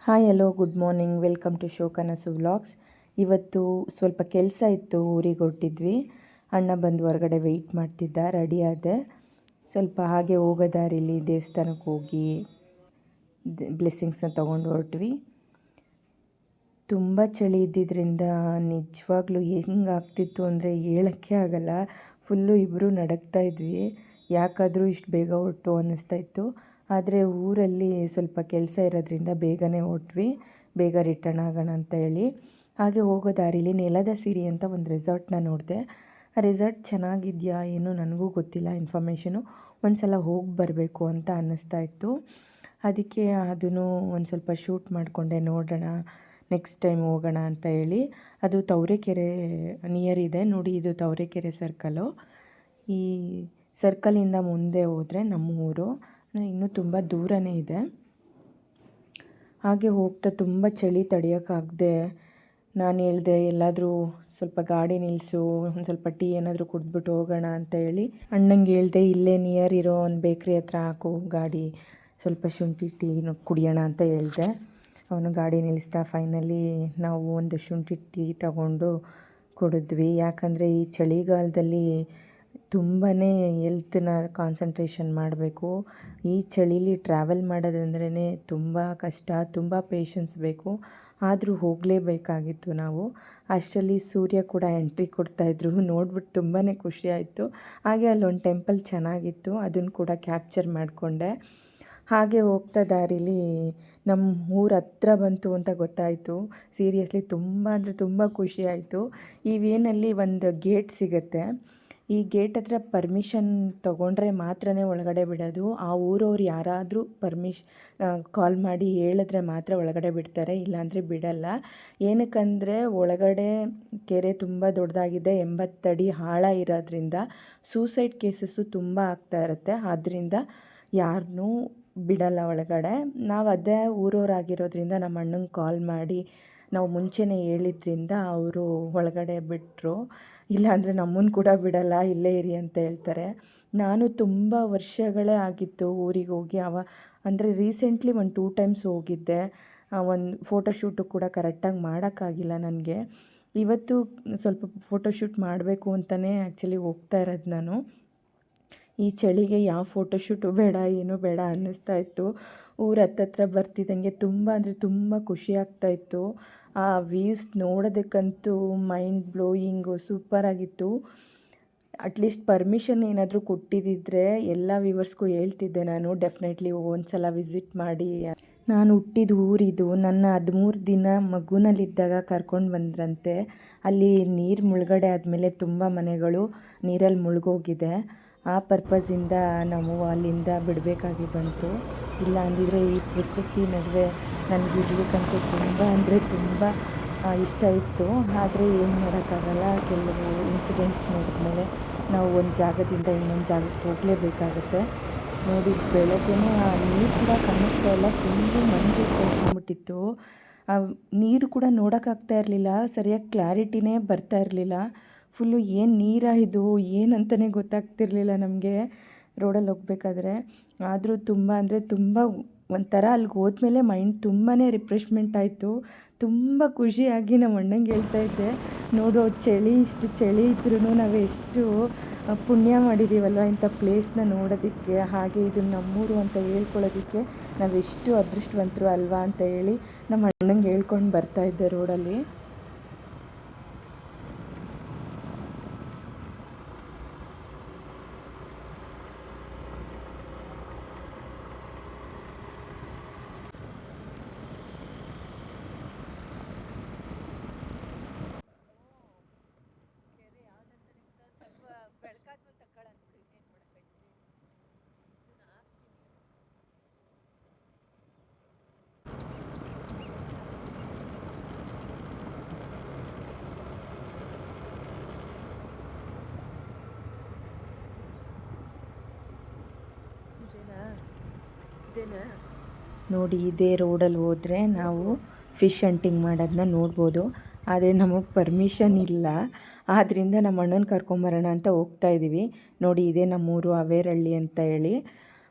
Hi hello good morning, welcome to show Kanasu vlogs. ಇವತ್ತು ಸ್ವಲ್ಪ ಕೆಲಸ ಇತ್ತು, ಊರಿಗೆ ಹೊರಟಿದ್ವಿ. ಅಣ್ಣ ಬಂದು ಹೊರಗಡೆ ವೆಯ್ಟ್ ಮಾಡ್ತಿದ್ದ, ರೆಡಿ ಆದೆ. ಸ್ವಲ್ಪ ಹಾಗೆ ಹೋಗೋ ದಾರಿಲಿ ದೇವಸ್ಥಾನಕ್ಕೆ ಹೋಗಿ ಬ್ಲೆಸ್ಸಿಂಗ್ಸ್ನ ತೊಗೊಂಡು ಹೊರಟ್ವಿ. ತುಂಬ ಚಳಿ ಇದ್ದಿದ್ದರಿಂದ ನಿಜವಾಗ್ಲೂ ಹೆಂಗಾಗ್ತಿತ್ತು ಅಂದರೆ ಹೇಳೋಕ್ಕೆ ಆಗಲ್ಲ. ಫುಲ್ಲು ಇಬ್ಬರು ನಡಕ್ತಾ ಇದ್ವಿ, ಯಾಕಾದರೂ ಇಷ್ಟು ಬೇಗ ಹೊರಟು ಅನ್ನಿಸ್ತಾ ಇತ್ತು. ಆದರೆ ಊರಲ್ಲಿ ಸ್ವಲ್ಪ ಕೆಲಸ ಇರೋದ್ರಿಂದ ಬೇಗನೆ ಹೊರಟ್ವಿ, ಬೇಗ ರಿಟರ್ನ್ ಆಗೋಣ ಅಂತ ಹೇಳಿ. ಹಾಗೆ ಹೋಗೋ ದಾರಿಲಿ ನೆಲದ ಸಿರಿ ಅಂತ ಒಂದು ರೆಸಾರ್ಟ್ನ ನೋಡಿದೆ. ಆ ರೆಸಾರ್ಟ್ ಚೆನ್ನಾಗಿದೆಯಾ ಏನೋ ನನಗೂ ಗೊತ್ತಿಲ್ಲ ಇನ್ಫಾರ್ಮೇಷನು. ಒಂದು ಸಲ ಹೋಗಿ ಬರಬೇಕು ಅಂತ ಅನ್ನಿಸ್ತಾ ಇತ್ತು. ಅದಕ್ಕೆ ಅದನ್ನು ಒಂದು ಸ್ವಲ್ಪ ಶೂಟ್ ಮಾಡಿಕೊಂಡೆ, ನೋಡೋಣ ನೆಕ್ಸ್ಟ್ ಟೈಮ್ ಹೋಗೋಣ ಅಂತ ಹೇಳಿ. ಅದು ತಾವರೆಕೆರೆ ನಿಯರ್ ಇದೆ ನೋಡಿ, ಇದು ತಾವರೆಕೆರೆ ಸರ್ಕಲ್ಲು. ಈ ಸರ್ಕಲಿಂದ ಮುಂದೆ ಹೋದರೆ ನಮ್ಮ ಊರು, ಇನ್ನೂ ತುಂಬ ದೂರನೇ ಇದೆ. ಹಾಗೆ ಹೋಗ್ತಾ ತುಂಬ ಚಳಿ ತಡೆಯೋಕ್ಕಾಗದೆ ನಾನು ಹೇಳಿದೆ, ಎಲ್ಲಾದರೂ ಸ್ವಲ್ಪ ಗಾಡಿ ನಿಲ್ಲಿಸು, ಒಂದು ಸ್ವಲ್ಪ ಟೀ ಏನಾದರೂ ಕುಡಿದ್ಬಿಟ್ಟು ಹೋಗೋಣ ಅಂತ ಹೇಳಿ ಅಣ್ಣಂಗೆ ಹೇಳಿದೆ. ಇಲ್ಲೇ ನಿಯರ್ ಇರೋ ಒಂದು ಬೇಕ್ರಿ ಹತ್ರ ಹಾಕು ಗಾಡಿ, ಸ್ವಲ್ಪ ಶುಂಠಿ ಟೀ ಕುಡಿಯೋಣ ಅಂತ ಹೇಳಿದೆ. ಅವನು ಗಾಡಿ ನಿಲ್ಲಿಸ್ದ. ಫೈನಲಿ ನಾವು ಒಂದು ಶುಂಠಿ ಟೀ ತಗೊಂಡು ಕುಡಿದ್ವಿ. ಯಾಕಂದರೆ ಈ ಚಳಿಗಾಲದಲ್ಲಿ ತುಂಬಾ ಹೆಲ್ತನ್ನ ಕಾನ್ಸಂಟ್ರೇಷನ್ ಮಾಡಬೇಕು. ಈ ಚಳೀಲಿ ಟ್ರಾವೆಲ್ ಮಾಡೋದಂದ್ರೇ ತುಂಬ ಕಷ್ಟ, ತುಂಬ ಪೇಷನ್ಸ್ ಬೇಕು. ಆದರೂ ಹೋಗಲೇಬೇಕಾಗಿತ್ತು ನಾವು. ಅಷ್ಟರಲ್ಲಿ ಸೂರ್ಯ ಕೂಡ ಎಂಟ್ರಿ ಕೊಡ್ತಾಯಿದ್ರು, ನೋಡ್ಬಿಟ್ಟು ತುಂಬಾ ಖುಷಿ ಆಯಿತು. ಹಾಗೆ ಅಲ್ಲೊಂದು ಟೆಂಪಲ್ ಚೆನ್ನಾಗಿತ್ತು, ಅದನ್ನು ಕೂಡ ಕ್ಯಾಪ್ಚರ್ ಮಾಡಿಕೊಂಡೆ. ಹಾಗೆ ಹೋಗ್ತಾ ದಾರಿಲಿ ನಮ್ಮ ಊರ ಹತ್ರ ಬಂತು ಅಂತ ಗೊತ್ತಾಯಿತು. ಸೀರಿಯಸ್ಲಿ ತುಂಬ ಅಂದರೆ ತುಂಬ ಖುಷಿ ಆಯಿತು. ಈ ವೇನಲ್ಲಿ ಒಂದು ಗೇಟ್ ಸಿಗುತ್ತೆ. ಈ ಗೇಟ್ ಹತ್ರ ಪರ್ಮಿಷನ್ ತೊಗೊಂಡ್ರೆ ಮಾತ್ರ ಒಳಗಡೆ ಬಿಡೋದು. ಆ ಊರವ್ರು ಯಾರಾದರೂ ಕಾಲ್ ಮಾಡಿ ಹೇಳಿದ್ರೆ ಮಾತ್ರ ಒಳಗಡೆ ಬಿಡ್ತಾರೆ, ಇಲ್ಲಾಂದರೆ ಬಿಡಲ್ಲ. ಏನಕ್ಕಂದರೆ ಒಳಗಡೆ ಕೆರೆ ತುಂಬ ದೊಡ್ಡದಾಗಿದೆ, 80 ಅಡಿ ಆಳ ಇರೋದ್ರಿಂದ ಸೂಸೈಡ್ ಕೇಸಸ್ಸು ತುಂಬ ಆಗ್ತಾ ಇರುತ್ತೆ. ಆದ್ದರಿಂದ ಯಾರನ್ನೂ ಬಿಡಲ್ಲ ಒಳಗಡೆ. ನಾವು ಅದೇ ಊರವರಾಗಿರೋದ್ರಿಂದ ನಮ್ಮ ಅಣ್ಣಂಗೆ ಕಾಲ್ ಮಾಡಿ ನಾವು ಮುಂಚೆನೇ ಹೇಳಿದ್ರಿಂದ ಅವರು ಒಳಗಡೆ ಬಿಟ್ಟರು. ಇಲ್ಲಾಂದರೆ ನಮ್ಮನ್ನು ಕೂಡ ಬಿಡಲ್ಲ, ಇಲ್ಲೇ ಇರಿ ಅಂತ ಹೇಳ್ತಾರೆ. ನಾನು ತುಂಬ ವರ್ಷಗಳೇ ಆಗಿತ್ತು ಊರಿಗೆ ಹೋಗಿ. ಅಂದರೆ ರೀಸೆಂಟ್ಲಿ ಒಂದು 2 ಟೈಮ್ಸ್ ಹೋಗಿದ್ದೆ. ಒಂದು ಫೋಟೋಶೂಟು ಕೂಡ ಕರೆಕ್ಟಾಗಿ ಮಾಡೋಕ್ಕಾಗಿಲ್ಲ ನನಗೆ. ಇವತ್ತು ಸ್ವಲ್ಪ ಫೋಟೋಶೂಟ್ ಮಾಡಬೇಕು ಅಂತಲೇ ಆ್ಯಕ್ಚುಲಿ ಹೋಗ್ತಾ ಇರೋದು ನಾನು. ಈ ಚಳಿಗೆ ಯಾವ ಫೋಟೋಶೂಟು ಬೇಡ, ಏನೂ ಬೇಡ ಅನ್ನಿಸ್ತಾ ಇತ್ತು. ಊರ ಹತ್ತತ್ರ ಬರ್ತಿದ್ದಂಗೆ ತುಂಬ ಅಂದರೆ ತುಂಬ ಖುಷಿ ಆಗ್ತಾಯಿತ್ತು. ಆ ವ್ಯೂಸ್ ನೋಡೋದಕ್ಕಂತೂ ಮೈಂಡ್ ಬ್ಲೋಯಿಂಗು ಸೂಪರಾಗಿತ್ತು. ಅಟ್ಲೀಸ್ಟ್ ಪರ್ಮಿಷನ್ ಏನಾದರೂ ಕೊಟ್ಟಿದ್ದಿದ್ರೆ ಎಲ್ಲ ವ್ಯೂವರ್ಸ್ಗೂ ಹೇಳ್ತಿದ್ದೆ ನಾನು, ಡೆಫಿನೆಟ್ಲಿ ಒಂದು ಸಲ ವಿಸಿಟ್ ಮಾಡಿ. ನಾನು ಹುಟ್ಟಿದ ಊರಿದು. ನನ್ನ 13 ದಿನ ಮಗುನಲ್ಲಿದ್ದಾಗ ಕರ್ಕೊಂಡು ಬಂದ್ರಂತೆ. ಅಲ್ಲಿ ನೀರು ಮುಳುಗಡೆ ಆದಮೇಲೆ ತುಂಬ ಮನೆಗಳು ನೀರಲ್ಲಿ ಮುಳುಗೋಗಿದೆ. ಆ ಪರ್ಪಸ್ಸಿಂದ ನಾವು ಅಲ್ಲಿಂದ ಬಿಡಬೇಕಾಗಿ ಬಂತು. ಇಲ್ಲ ಅಂದಿದ್ರೆ ಈ ಪ್ರಕೃತಿ ನಡುವೆ ನನಗಿರ್ಲಿಕ್ಕಂತೂ ತುಂಬ ಅಂದರೆ ತುಂಬ ಇಷ್ಟ ಇತ್ತು. ಆದರೆ ಏನು ಮಾಡೋಕ್ಕಾಗಲ್ಲ, ಕೆಲವು ಇನ್ಸಿಡೆಂಟ್ಸ್ ನಡೆದ್ಮೇಲೆ ನಾವು ಒಂದು ಜಾಗದಿಂದ ಇನ್ನೊಂದು ಜಾಗಕ್ಕೆ ಹೋಗಲೇಬೇಕಾಗುತ್ತೆ. ನೋಡಿ ಬೆಳಗ್ಗೆ ಆ ನೀರು ಕೂಡ ಕಾಣಿಸ್ತಾ ಇಲ್ಲ, ಫುಲ್ಲು ಮಂಜು ಕೊಂಡ್ಬಿಟ್ಟಿತ್ತು. ಆ ನೀರು ಕೂಡ ನೋಡೋಕ್ಕಾಗ್ತಾ ಇರಲಿಲ್ಲ, ಸರಿಯಾಗಿ ಕ್ಲಾರಿಟಿನೇ ಬರ್ತಾ ಇರಲಿಲ್ಲ. ಫುಲ್ಲು ಏನು ನೀರಾ ಇದು ಏನಂತಲೇ ಗೊತ್ತಾಗ್ತಿರ್ಲಿಲ್ಲ ನಮಗೆ ರೋಡಲ್ಲಿ ಹೋಗ್ಬೇಕಾದ್ರೆ. ಆದರೂ ತುಂಬ ಅಂದರೆ ತುಂಬ ಒಂಥರ ಅಲ್ಲಿಗೆ ಹೋದ್ಮೇಲೆ ಮೈಂಡ್ ತುಂಬಾ ರಿಫ್ರೆಶ್ಮೆಂಟ್ ಆಯಿತು. ತುಂಬ ಖುಷಿಯಾಗಿ ನಮ್ಮ ಅಣ್ಣಂಗೆ ಹೇಳ್ತಾಯಿದ್ದೆ, ನೋಡು ಚಳಿ, ಇಷ್ಟು ಚಳಿ ಇದ್ರೂ ನಾವು ಎಷ್ಟು ಪುಣ್ಯ ಮಾಡಿದ್ದೀವಲ್ವ ಇಂಥ ಪ್ಲೇಸ್ನ ನೋಡೋದಕ್ಕೆ. ಹಾಗೆ ಇದು ನಮ್ಮೂರು ಅಂತ ಹೇಳ್ಕೊಳ್ಳೋದಕ್ಕೆ ನಾವೆಷ್ಟು ಅದೃಷ್ಟವಂತರು ಅಲ್ವಾ ಅಂತ ಹೇಳಿ ನಮ್ಮ ಅಣ್ಣಂಗೆ ಹೇಳ್ಕೊಂಡು ಬರ್ತಾಯಿದ್ದೆ ರೋಡಲ್ಲಿ. ನೋಡಿ ಇದೇ ರೋಡಲ್ಲಿ ಹೋದರೆ ನಾವು ಫಿಶ್ ಹಂಟಿಂಗ್ ಮಾಡೋದನ್ನ ನೋಡ್ಬೋದು. ಆದರೆ ನಮಗೆ ಪರ್ಮಿಷನ್ ಇಲ್ಲ, ಆದ್ದರಿಂದ ನಮ್ಮ ಅಣ್ಣನ ಕರ್ಕೊಂಬರೋಣ ಅಂತ ಹೋಗ್ತಾಯಿದ್ದೀವಿ. ನೋಡಿ ಇದೇ ನಮ್ಮೂರು ಅವೇರಹಳ್ಳಿ ಅಂತ ಹೇಳಿ.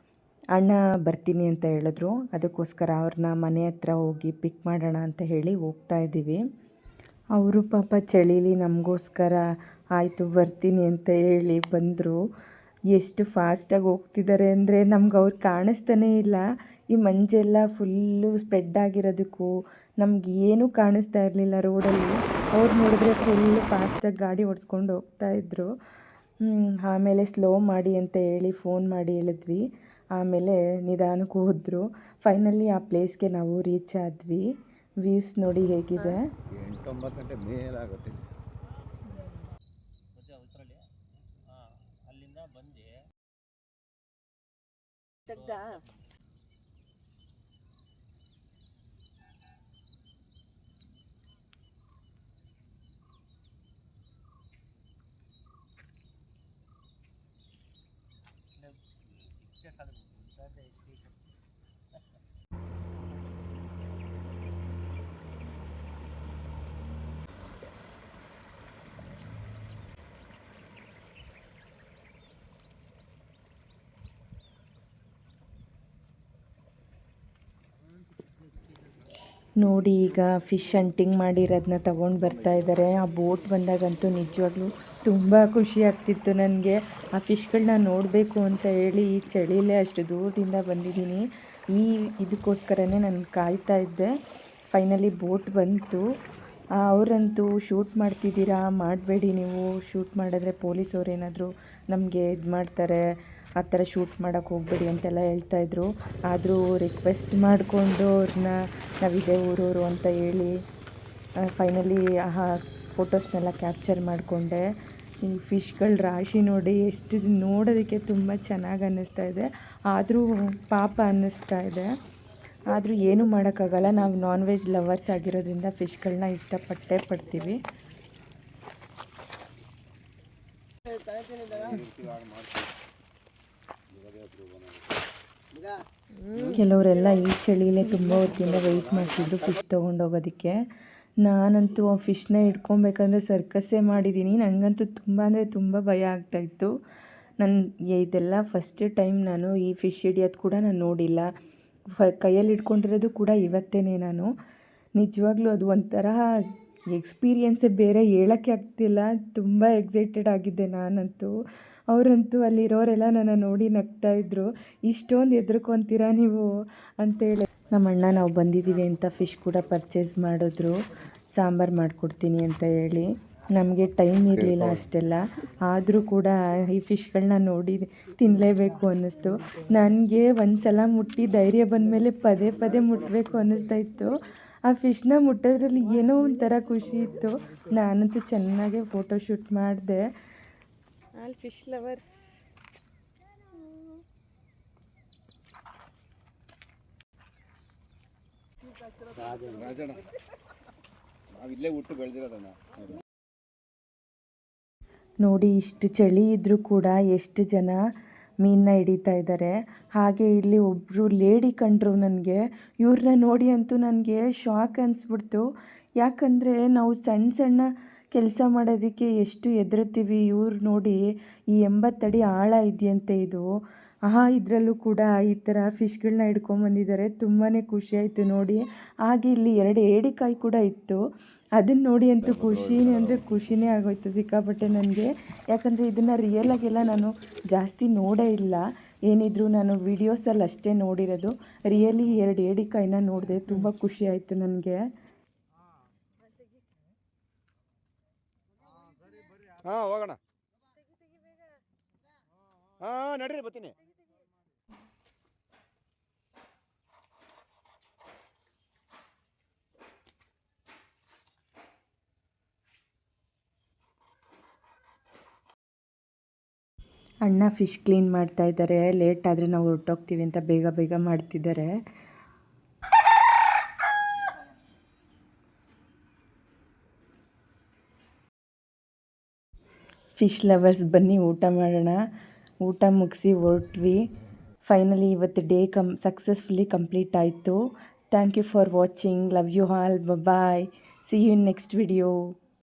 ಅಣ್ಣ ಬರ್ತೀನಿ ಅಂತ ಹೇಳಿದ್ರು. ಅದಕ್ಕೋಸ್ಕರ ಅವ್ರನ್ನ ಮನೆ ಹತ್ರ ಹೋಗಿ ಪಿಕ್ ಮಾಡೋಣ ಅಂತ ಹೇಳಿ ಹೋಗ್ತಾ ಇದ್ದೀವಿ. ಅವರು ಪಾಪ ಚಳೀಲಿ ನಮಗೋಸ್ಕರ ಆಯಿತು ಬರ್ತೀನಿ ಅಂತ ಹೇಳಿ ಬಂದರು. ಎಷ್ಟು ಫಾಸ್ಟಾಗಿ ಹೋಗ್ತಿದ್ದಾರೆ ಅಂದರೆ ನಮ್ಗೆ ಅವ್ರು ಕಾಣಿಸ್ತಾನೇ ಇಲ್ಲ. ಈ ಮಂಜೆಲ್ಲ ಫುಲ್ಲು ಸ್ಪ್ರೆಡ್ ಆಗಿರೋದಕ್ಕೂ ನಮ್ಗೆ ಏನೂ ಕಾಣಿಸ್ತಾ ಇರಲಿಲ್ಲ ರೋಡಲ್ಲಿ. ಅವ್ರು ನೋಡಿದ್ರೆ ಫುಲ್ಲು ಫಾಸ್ಟಾಗಿ ಗಾಡಿ ಓಡಿಸ್ಕೊಂಡು ಹೋಗ್ತಾಯಿದ್ರು. ಆಮೇಲೆ ಸ್ಲೋ ಮಾಡಿ ಅಂತ ಹೇಳಿ ಫೋನ್ ಮಾಡಿ ಹೇಳಿದ್ವಿ. ಆಮೇಲೆ ನಿಧಾನಕ್ಕೆ ಹೋದರು. ಫೈನಲಿ ಆ ಪ್ಲೇಸ್ಗೆ ನಾವು ರೀಚ್ ಆದ್ವಿ. ವ್ಯೂಸ್ ನೋಡಿ ಹೇಗಿದೆ. 8-9 ಗಂಟೆ ಮೇಲಾಗುತ್ತೆ. ಅಲ್ಲಿಂದ ಬಂದು ನೋಡಿ ಈಗ ಫಿಶ್ ಹಂಟಿಂಗ್ ಮಾಡಿರೋದನ್ನ ತೊಗೊಂಡು ಬರ್ತಾ ಇದ್ದಾರೆ. ಆ ಬೋಟ್ ಬಂದಾಗಂತೂ ನಿಜವಾಗ್ಲೂ ತುಂಬ ಖುಷಿ ಆಗ್ತಿತ್ತು ನನಗೆ. ಆ ಫಿಶ್ಗಳನ್ನ ನೋಡಬೇಕು ಅಂತ ಹೇಳಿ ಈ ಚಳಿಲೇ ಅಷ್ಟು ದೂರದಿಂದ ಬಂದಿದ್ದೀನಿ. ಇದಕ್ಕೋಸ್ಕರನೇ ನಾನು ಕಾಯ್ತಾ ಇದ್ದೆ. ಫೈನಲಿ ಬೋಟ್ ಬಂತು. ಅವರಂತೂ ಶೂಟ್ ಮಾಡ್ತಿದ್ದೀರಾ, ಮಾಡಬೇಡಿ, ನೀವು ಶೂಟ್ ಮಾಡಿದ್ರೆ ಪೊಲೀಸವ್ರು ಏನಾದರೂ ನಮಗೆ ಇದು ಮಾಡ್ತಾರೆ, ಆ ಥರ ಶೂಟ್ ಮಾಡೋಕ್ಕೆ ಹೋಗಬೇಡಿ ಅಂತೆಲ್ಲ ಹೇಳ್ತಾಯಿದ್ರು. ಆದರೂ ರಿಕ್ವೆಸ್ಟ್ ಮಾಡಿಕೊಂಡು ಅವ್ರನ್ನ ನಾವಿದೇ ಊರವರು ಅಂತ ಹೇಳಿ ಫೈನಲಿ ಫೋಟೋಸ್ನೆಲ್ಲ ಕ್ಯಾಪ್ಚರ್ ಮಾಡಿಕೊಂಡೆ. ಈ ಫಿಶ್ಗಳ ರಾಶಿ ನೋಡಿ ಎಷ್ಟು ನೋಡೋದಕ್ಕೆ ತುಂಬ ಚೆನ್ನಾಗಿ ಅನ್ನಿಸ್ತಾ ಇದೆ. ಆದರೂ ಪಾಪ ಅನ್ನಿಸ್ತಾ ಇದೆ. ಆದರೂ ಏನೂ ಮಾಡೋಕ್ಕಾಗಲ್ಲ. ನಾವು ನಾನ್ ವೆಜ್ ಲವರ್ಸ್ ಆಗಿರೋದ್ರಿಂದ ಫಿಶ್ಗಳನ್ನ ಇಷ್ಟಪಟ್ಟೇ ಪಡ್ತೀವಿ. ಕೆಲವರೆಲ್ಲ ಈ ಚಳಿಲೇ ತುಂಬ ಹೊತ್ತಿಂದ ವೆಯ್ಟ್ ಮಾಡ್ತಿದ್ರು ಫಿಶ್ ತೊಗೊಂಡೋಗೋದಕ್ಕೆ. ನಾನಂತೂ ಆ ಫಿಶ್ನ ಹಿಡ್ಕೊಬೇಕಂದ್ರೆ ಸರ್ಕಸ್ಸೇ ಮಾಡಿದ್ದೀನಿ. ನನಗಂತೂ ತುಂಬ ಅಂದರೆ ತುಂಬ ಭಯ ಆಗ್ತಾಯಿತ್ತು. ಇದೆಲ್ಲ ಫಸ್ಟ್ ಟೈಮ್ ನಾನು ಈ ಫಿಶ್ ಹಿಡಿಯೋದು ಕೂಡ ನಾನು ನೋಡಿಲ್ಲ. ಕೈಯಲ್ಲಿ ಹಿಡ್ಕೊಂಡಿರೋದು ಕೂಡ ಇವತ್ತೇ ನಾನು. ನಿಜವಾಗ್ಲೂ ಅದು ಒಂಥರ ಎಕ್ಸ್ಪೀರಿಯೆನ್ಸೇ ಬೇರೆ, ಹೇಳೋಕ್ಕೆ ಆಗ್ತಿಲ್ಲ. ತುಂಬ ಎಕ್ಸೈಟೆಡ್ ಆಗಿದ್ದೆ ನಾನಂತೂ. ಅವರಂತೂ ಅಲ್ಲಿರೋರೆಲ್ಲ ನನ್ನ ನೋಡಿ ನಗ್ತಾಯಿದ್ರು. ಇಷ್ಟೊಂದು ಹೆದರ್ಕೊತೀರಾ ನೀವು ಅಂತೇಳಿ. ನಮ್ಮ ಅಣ್ಣ ನಾವು ಬಂದಿದ್ದೀವಿ ಅಂತ ಫಿಶ್ ಕೂಡ ಪರ್ಚೇಸ್ ಮಾಡಿದ್ರು, ಸಾಂಬಾರು ಮಾಡಿಕೊಡ್ತೀನಿ ಅಂತ ಹೇಳಿ. ನಮಗೆ ಟೈಮ್ ಇರಲಿಲ್ಲ ಅಷ್ಟೆಲ್ಲ. ಆದರೂ ಕೂಡ ಈ ಫಿಶ್ಗಳನ್ನ ನೋಡಿ ತಿನ್ನಲೇಬೇಕು ಅನ್ನಿಸ್ತು. ನನಗೆ ಒಂದು ಸಲ ಮುಟ್ಟಿ ಧೈರ್ಯ ಬಂದಮೇಲೆ ಪದೇ ಪದೇ ಮುಟ್ಟಬೇಕು ಅನ್ನಿಸ್ತಾ ಇತ್ತು. ಆ ಫಿಶ್ನ ಮುಟ್ಟೋದ್ರಲ್ಲಿ ಏನೋ ಒಂಥರ ಖುಷಿ ಇತ್ತು. ನಾನಂತೂ ಚೆನ್ನಾಗೇ ಫೋಟೋಶೂಟ್ ಮಾಡಿದೆ. All fish lovers. ನೋಡಿ ಇಷ್ಟು ಚಳಿ ಇದ್ದರೂ ಕೂಡ ಎಷ್ಟು ಜನ ಮೀನನ್ನ ಹಿಡಿತಾ ಇದ್ದಾರೆ. ಹಾಗೆ ಇಲ್ಲಿ ಒಬ್ಬರು ಲೇಡಿ ಕಂಡ್ರು ನನಗೆ. ಇವ್ರನ್ನ ನೋಡಿ ಅಂತೂ ನನಗೆ ಶಾಕ್ ಅನಿಸ್ಬಿಡ್ತು. ಯಾಕಂದರೆ ನಾವು ಸಣ್ಣ ಸಣ್ಣ ಕೆಲಸ ಮಾಡೋದಕ್ಕೆ ಎಷ್ಟು ಹೆದರ್ತೀವಿ. ಇವ್ರು ನೋಡಿ ಈ 80 ಅಡಿ ಆಳ ಇದೆಯಂತೆ ಇದು. ಇದರಲ್ಲೂ ಕೂಡ ಈ ಥರ ಫಿಶ್ಗಳನ್ನ ಹಿಡ್ಕೊಂಬಂದಿದ್ದಾರೆ. ತುಂಬಾ ಖುಷಿಯಾಯಿತು ನೋಡಿ. ಹಾಗೆ ಇಲ್ಲಿ 2 ಏಡಿಕಾಯಿ ಕೂಡ ಇತ್ತು. ಅದನ್ನು ನೋಡಿ ಅಂತೂ ಖುಷಿನೇ ಆಗೋಯ್ತು ಸಿಕ್ಕಾಪಟ್ಟೆ ನನಗೆ. ಯಾಕಂದರೆ ಇದನ್ನು ರಿಯಲಾಗೆಲ್ಲ ನಾನು ಜಾಸ್ತಿ ನೋಡೇ ಇಲ್ಲ. ಏನಿದ್ರು ನಾನು ವೀಡಿಯೋಸಲ್ಲಿ ಅಷ್ಟೇ ನೋಡಿರೋದು. ರಿಯಲಿ 2 ಏಡಿಕಾಯಿನ ನೋಡಿದೆ. ತುಂಬ ಖುಷಿಯಾಯಿತು ನನಗೆ. ಹೋಗೋಣ. ನಡೀರಿ ಬರ್ತೀನಿ. ಅಣ್ಣ ಫಿಶ್ ಕ್ಲೀನ್ ಮಾಡ್ತಾ ಇದ್ದಾರೆ. ಲೇಟ್ ಆದರೆ ನಾವು ಹೊರಟೋಗ್ತೀವಿ ಅಂತ ಬೇಗ ಬೇಗ ಮಾಡ್ತಿದ್ದಾರೆ. ಫಿಶ್ ಲವರ್ಸ್ ಬನ್ನಿ ಊಟ ಮಾಡೋಣ. ಊಟ ಮುಗಿಸಿ ಹೊರಟ್ವಿ. ಫೈನಲಿ ಇವತ್ತು ಡೇ ಸಕ್ಸಸ್ಫುಲಿ ಕಂಪ್ಲೀಟ್ ಆಯಿತು. Thank you for watching. Love you all. Bye. See you in next video.